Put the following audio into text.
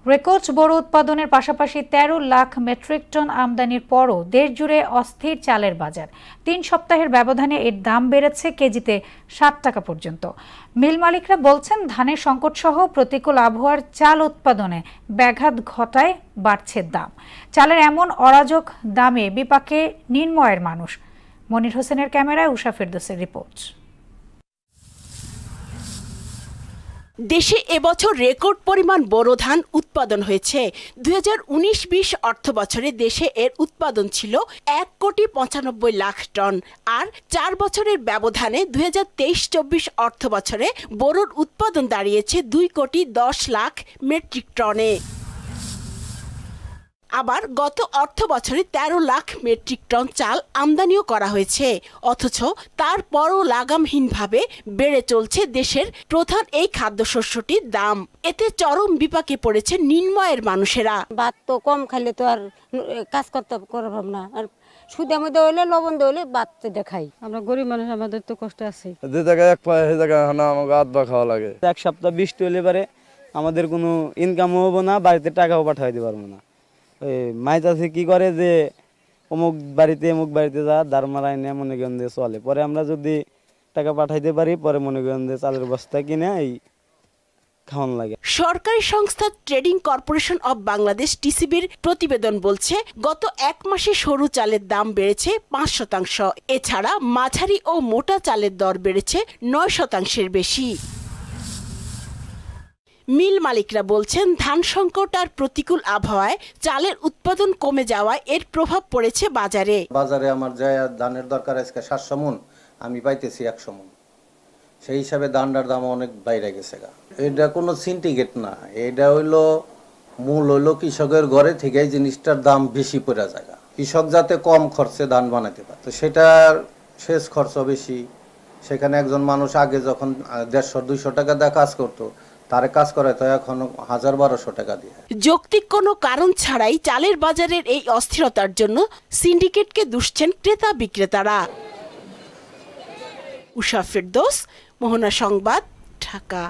Record বড় উৎপাদনের পাশাপাশি ১৩ লাখ মেট্রিক টন আমদানির পরও দেশ জুড়ে অস্থির চালের বাজার। ৩ সপ্তাহের ব্যবধানে এর দাম বেড়েছে কেজিতে ৭ টাকা পর্যন্ত। মিল মালিকরা বলছেন, ধানের সংকটসহ প্রতিকূল আবহাওয়ার চাল উৎপাদনে ব্যাঘাত ঘটায় বাড়ছে দাম। চালের এমন অরাজক দামে বিপাকে নির্ময়ের মানুষ। মনির হোসেনের ক্যামেরায় উষা ফেরদৌসের রিপোর্ট। দেশে এবছর রেকর্ড পরিমাণ বোরো ধান উৎপাদন হয়েছে। 2019-20 অর্থ বছরে দেশে এর উৎপাদন ছিল 1,95,00,000 টন। আর 4 বছরের ব্যবধানে 2023-24 অর্থ বছরে বোরোর উৎপাদন দাঁড়িয়েছে 2,10,00,000 মেট্রিক টনে। আবার গত অর্থ বছরে 13 লাখ মেট্রিক টন চাল আমদানিও করা হয়েছে। অথচ তারপরও লাগামহীনভাবে বেড়ে চলছে দেশের প্রধান এই খাদ্যশস্যটির দাম। এতে চরম বিপাকে পড়েছে নিম্নয়ের মানুষেরা। ভাত তো কম খাইলে তো আর কাজ করতে পারব না, আর সুদে মধ্যে হইলে লবণ হইলে ভাত দেখাই। আমরা গরিব মানুষ, আমাদের তো কষ্ট আছে। যে জায়গায় এক পায়ে সেই জায়গায় আমাকে হাত বা খাওয়া লাগে। এক সপ্তাহ বৃষ্টি হলে পারে আমাদের কোনো ইনকামও হবো না, বাড়িতে টাকাও পাঠাই দিতে পারবো না। ওই মাইজ আছে কি করে যে অমুক বাড়িতে যা দাঁড় মারাই নিয়ে মনে করেন যে চলে। পরে আমরা যদি টাকা পাঠাইতে পারি, পরে মনে করেন যে চালের বস্তা কিনে এই খাওয়ান লাগে। সরকারি সংস্থা ট্রেডিং কর্পোরেশন অব বাংলাদেশ টিসিবির প্রতিবেদন বলছে, গত এক মাসে সরু চালের দাম বেড়েছে 5%। এছাড়া মাঝারি ও মোটা চালের দর বেড়েছে 9%-এর বেশি। মিল মালিকরা বলছেন, ধান সংকট আর প্রতিকূল আবহাওয়ায় চালের উৎপাদন কমে যাওয়ায় এর প্রভাব পড়েছে বাজারে। বাজারে আমার যা ধানের দরকার আজকে 700 মণ, আমি পাইতেছি 100 মণ। সেই হিসাবে ধানটার দাম অনেক বাইরে গেছে। এটা কোনো সিন্ডিকেট না, এটা হইলো মূল হইলো কৃষকের ঘরে থেকে এই জিনিসটার দাম বেশি পড়ে যায়। কৃষক যাতে কম খরচে ধান বানাতে পারে, তো সেটার সেচ খরচ বেশি। সেখানে একজন মানুষ আগে যখন 150-200 টাকা দিয়ে কাজ করতো, তার কাজ করে তো এখন 1000-1200 টাকা দিয়ে। যৌক্তিক কোনো কারণ ছাড়াই চালের বাজারের এই অস্থিরতার জন্য সিন্ডিকেটকে দুষছেন ক্রেতা বিক্রেতারা। উষা ফেরদৌস, মোহনা সংবাদ, ঢাকা।